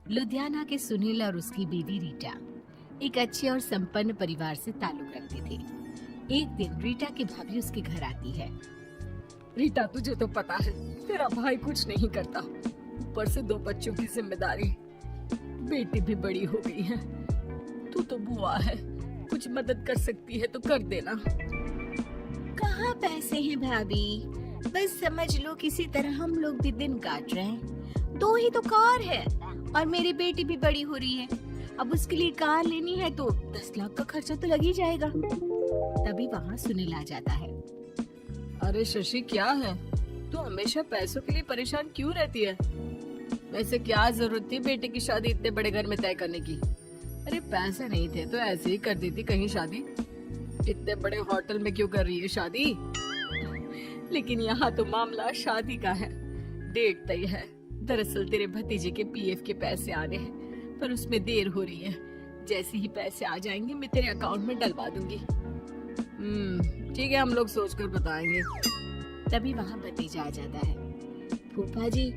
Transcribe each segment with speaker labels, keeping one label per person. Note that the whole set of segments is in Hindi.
Speaker 1: लुधियाना के सुनील और उसकी बीवी रीटा एक अच्छे और संपन्न परिवार से ताल्लुक रखते थे। एक दिन रीटा की भाभी उसके घर आती है।
Speaker 2: रीटा, तुझे तो पता है तेरा भाई कुछ नहीं करता, ऊपर से 2 बच्चों की जिम्मेदारी, बेटी भी बड़ी हो गई है। तू तो बुआ है, कुछ मदद कर सकती है तो कर देना।
Speaker 1: कहाँ पैसे हैं भाभी, बस समझ लो किसी तरह हम लोग भी दिन काट रहे हैं। 2 ही तो कार है और मेरी बेटी भी बड़ी हो रही है। अब उसके लिए कार लेनी है तो 10 लाख का खर्चा तो लग ही जाएगा। तभी वहाँ सुनील आ जाता है।
Speaker 2: अरे शशि, क्या है, तू हमेशा पैसों के लिए परेशान क्यों रहती है? वैसे क्या जरूरत थी बेटे की शादी इतने बड़े घर में तय करने की? अरे पैसे नहीं थे तो ऐसे ही कर देती कहीं शादी। इतने बड़े होटल में क्यों कर रही है शादी? लेकिन यहाँ तो मामला शादी का है, डेट तय है। दरअसल तेरे भतीजे के पीएफ के पैसे आने हैं, पर उसमें देर हो रही है। जैसे ही पैसे आ जाएंगे मैं तेरे अकाउंट में डलवा दूंगी। ठीक है, हम लोग सोचकर बताएंगे।
Speaker 1: तभी वहाँ भतीजा आ जाता है। फूफा जी,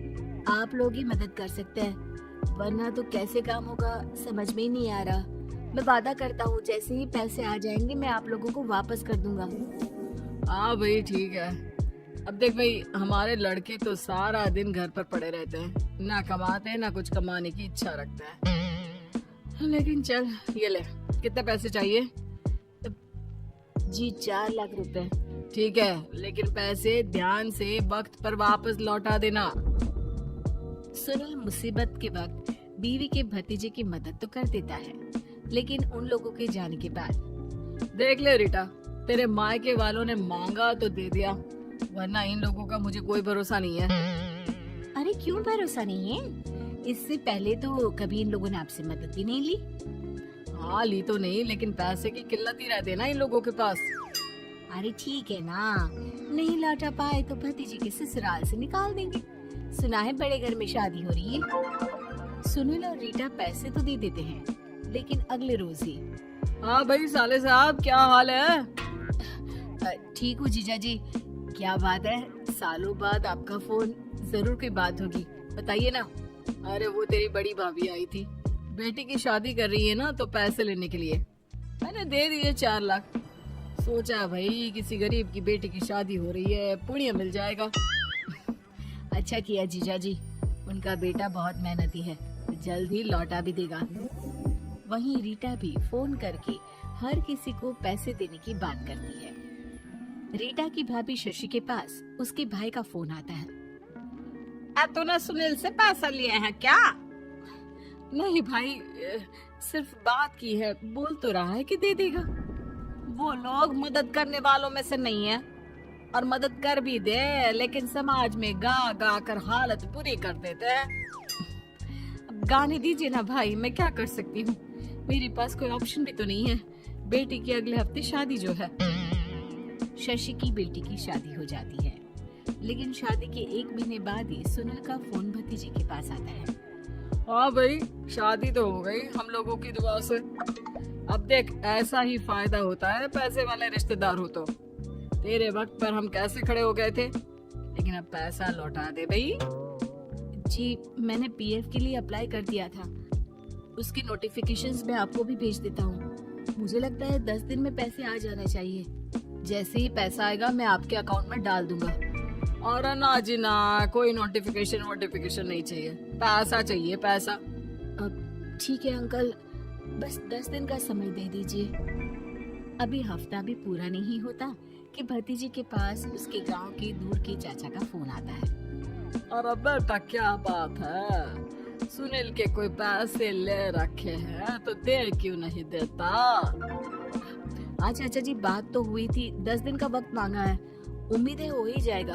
Speaker 1: आप लोग ही मदद कर सकते हैं, वरना तो कैसे काम होगा समझ में ही नहीं आ रहा। मैं वादा करता हूँ जैसे ही पैसे आ जाएंगे मैं आप लोगों को वापस कर दूंगा।
Speaker 2: हाँ भाई, ठीक है। अब देख भाई, हमारे लड़के तो सारा दिन घर पर पड़े रहते हैं, ना कमाते हैं ना कुछ कमाने की इच्छा रखते हैं। लेकिन चल, ये ले, कितने पैसे चाहिए?
Speaker 1: जी 4 लाख रुपए।
Speaker 2: ठीक है, लेकिन पैसे ध्यान से वक्त पर वापस लौटा देना।
Speaker 1: सुनील मुसीबत के वक्त बीवी के भतीजे की मदद तो कर देता है, लेकिन उन लोगों के जाने के बाद
Speaker 2: देख ले रीटा, तेरे मायके वालों ने मांगा तो दे दिया, वरना इन लोगों का मुझे कोई भरोसा नहीं है।
Speaker 1: अरे क्यों भरोसा नहीं है? इससे पहले तो कभी इन लोगों ने आपसे मदद भी नहीं ली।
Speaker 2: हाँ, ली तो नहीं, लेकिन पैसे की किल्लत ही रहती है ना इन लोगों के पास।
Speaker 1: अरे ठीक है ना, नहीं लौटा पाए तो भतीजे के ससुराल से निकाल देंगे। सुना है बड़े घर में शादी हो रही है। सुनील और रीटा पैसे तो दे देते हैं, लेकिन अगले रोज ही।
Speaker 2: हाँ भाई साले साहब, क्या हाल है?
Speaker 1: ठीक हूँ जीजा जी। क्या बात है, सालों बाद आपका फोन, जरूर कोई बात होगी, बताइए ना।
Speaker 2: अरे वो तेरी बड़ी भाभी आई थी, बेटी की शादी कर रही है ना, तो पैसे लेने के लिए मैंने दे दिए 4 लाख। सोचा भाई किसी गरीब की बेटी की शादी हो रही है, पुण्य मिल जाएगा।
Speaker 1: अच्छा किया जीजा जी, उनका बेटा बहुत मेहनती है, जल्द ही लौटा भी देगा। वहीं रीटा भी फोन करके हर किसी को पैसे देने की बात करती है। रीटा की भाभी शशि के पास उसके भाई का फोन आता है।
Speaker 2: तूने सुनील से पैसा लिए हैं क्या? नहीं भाई, सिर्फ बात की है, बोल तो रहा है कि दे देगा। वो लोग मदद करने वालों में से नहीं है, और मदद कर भी दे लेकिन समाज में गा गा कर हालत बुरी कर देते हैं। अब गाने दीजिए ना भाई, मैं क्या कर सकती हूँ, मेरे पास कोई ऑप्शन भी तो नहीं है। बेटी की अगले हफ्ते शादी जो है।
Speaker 1: शशि की बेटी की शादी हो जाती है, लेकिन शादी के 1 महीने बाद ही सुनील का फोन भतीजे के पास आता है।
Speaker 2: हाँ भाई, शादी तो हो गई हम लोगों की दुआ से। अब देख, ऐसा ही फायदा होता है पैसे वाले रिश्तेदार हो तो। तेरे वक्त पर हम कैसे खड़े हो गए थे, लेकिन अब पैसा लौटा दे भाई।
Speaker 1: जी, मैंने पीएफ के लिए अप्लाई कर दिया था, उसकी नोटिफिकेशंस मैं आपको भी भेज देता हूँ। मुझे लगता है 10 दिन में पैसे आ जाना चाहिए।
Speaker 2: जैसे ही पैसा आएगा मैं आपके अकाउंट में डाल दूंगा। और ना जी ना, कोई नोटिफिकेशन नहीं चाहिए, पैसा चाहिए, पैसा।
Speaker 1: अब ठीक है अंकल, बस 10 दिन का समय दे दीजिए। अभी हफ्ता भी पूरा नहीं होता कि भतीजे के पास उसके गांव के दूर के चाचा का फोन आता है।
Speaker 2: और बेटा, क्या बात है, सुनील के कोई पैसे ले रखे हैं तो दे क्यों नहीं देता?
Speaker 1: हाँ चाचा जी, बात तो हुई थी, 10 दिन का वक्त मांगा है, उम्मीद है हो ही जाएगा।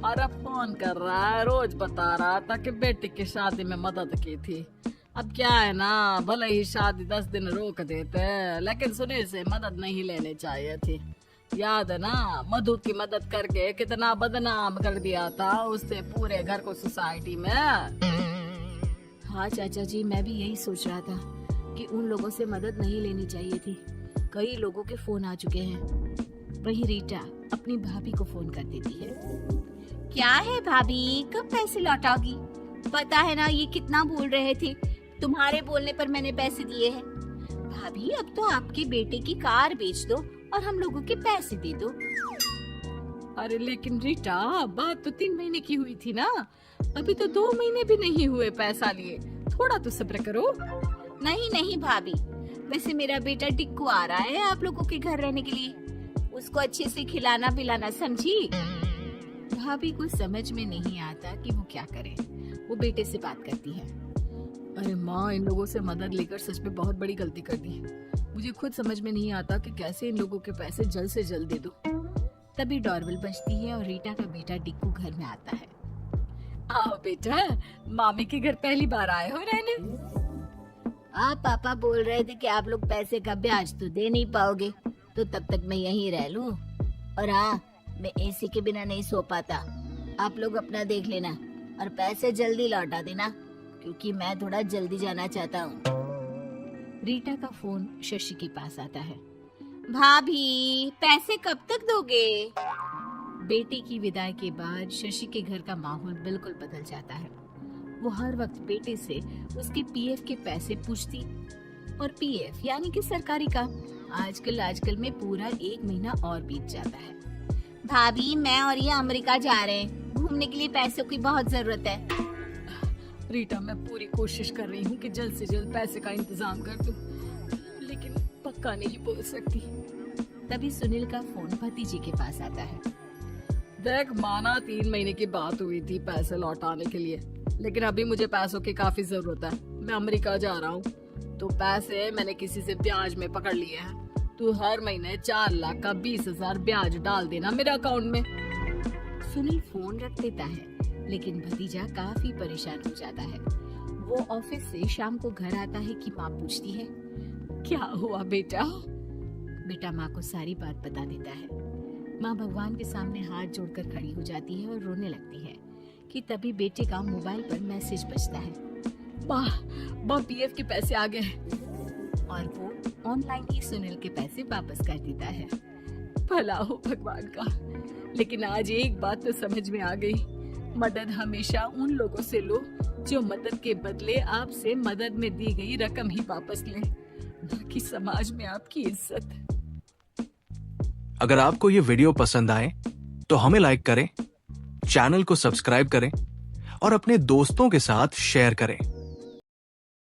Speaker 2: अरे फोन कर रहा है, रोज बता रहा था कि बेटी की शादी में मदद की थी। अब क्या है ना, भले ही शादी 10 दिन रोक देते, लेकिन सुनील से मदद नहीं लेनी चाहिए थी। याद है ना, मधु की मदद करके कितना बदनाम कर दिया था उसने पूरे घर को सोसाइटी में।
Speaker 1: हाँ चाचा जी, मैं भी यही सोच रहा था कि उन लोगों से मदद नहीं लेनी चाहिए थी। कई लोगों के फोन आ चुके हैं। वही रीटा अपनी भाभी को फोन कर देती है। क्या है भाभी, कब पैसे लौटाओगी? पता है ना ये कितना बोल रहे थे, तुम्हारे बोलने पर मैंने पैसे दिए हैं। भाभी अब तो आपके बेटे की कार बेच दो और हम लोगों के पैसे दे दो।
Speaker 2: अरे लेकिन रीटा, बात तो 3 महीने की हुई थी ना, अभी तो 2 महीने भी नहीं हुए पैसा लिए, थोड़ा तो सब्र करो।
Speaker 1: नहीं नहीं भाभी, वैसे मेरा बेटा टिक्कू आ रहा है आप लोगों के घर रहने के लिए, उसको अच्छे से खिलाना पिलाना, समझी? भाभी को समझ में नहीं आता कि वो क्या करे। वो बेटे से बात करती है।
Speaker 2: अरे माँ, इन लोगों से मदद लेकर सच में बहुत बड़ी गलती कर दी। मुझे खुद समझ में नहीं आता कि कैसे इन लोगों के पैसे जल्द से जल्द दे दूं।
Speaker 1: तभी डोरबेल बजती है और रीटा का बेटा टिक्कू घर में आता है।
Speaker 2: आओ बेटा, मामी के घर पहली बार आए हो रहने?
Speaker 1: आप पापा बोल रहे थे कि आप लोग पैसे का ब्याज तो दे नहीं पाओगे, तो तब तक मैं यहीं रह लूं। और हाँ, मैं एसी के बिना नहीं सो पाता। आप लोग अपना देख लेना और पैसे जल्दी लौटा देना, क्योंकि मैं थोड़ा जल्दी जाना चाहता हूँ। रीटा का फोन शशि के पास आता है। भाभी, पैसे कब तक दोगे? बेटे की विदाई के बाद शशि के घर का माहौल बिल्कुल बदल जाता है। वो हर वक्त बेटे से उसके पीएफ के पैसे पूछती, और पीएफ यानी कि सरकारी काम। आजकल में पूरा 1 महीना और बीत जाता है। भाभी, मैं और ये अमेरिका जा रहे हैं, घूमने के लिए पैसों की बहुत जरूरत है।
Speaker 2: रीटा, मैं पूरी कोशिश कर रही हूँ कि जल्द से जल्द पैसे का इंतजाम कर दूं, लेकिन पक्का नहीं बोल सकती।
Speaker 1: तभी सुनील का फोन भतीजे के पास आता है।
Speaker 2: देख माना 3 महीने की बात हुई थी पैसे लौटाने के लिए, लेकिन अभी मुझे पैसों की काफी जरूरत है। मैं अमेरिका जा रहा हूँ, तो पैसे मैंने किसी से ब्याज में पकड़ लिए हैं। तू हर महीने 4 लाख का 20,000 ब्याज डाल देना मेरे अकाउंट में।
Speaker 1: सुनील फोन रख देता है, लेकिन भतीजा काफी परेशान हो जाता है। वो ऑफिस से शाम को घर आता है कि माँ पूछती है,
Speaker 2: क्या हुआ बेटा?
Speaker 1: बेटा माँ को सारी बात बता देता है। माँ भगवान के सामने हाथ जोड़कर खड़ी हो जाती है और रोने लगती है कि तभी बेटे का मोबाइल पर मैसेज बजता है।
Speaker 2: माँ, पीएफ के पैसे आ गए।
Speaker 1: और वो ऑनलाइन ही सुनील के पैसे वापस कर देता है।
Speaker 2: भला हो भगवान का। लेकिन आज एक बात तो समझ में आ गई, मदद हमेशा उन लोगों से लो जो मदद के बदले आपसे मदद में दी गई रकम ही वापस लें, न कि समाज में आपकी इज्जत।
Speaker 3: अगर आपको ये वीडियो पसंद आए तो हमें लाइक करें, चैनल को सब्सक्राइब करें और अपने दोस्तों के साथ शेयर करें।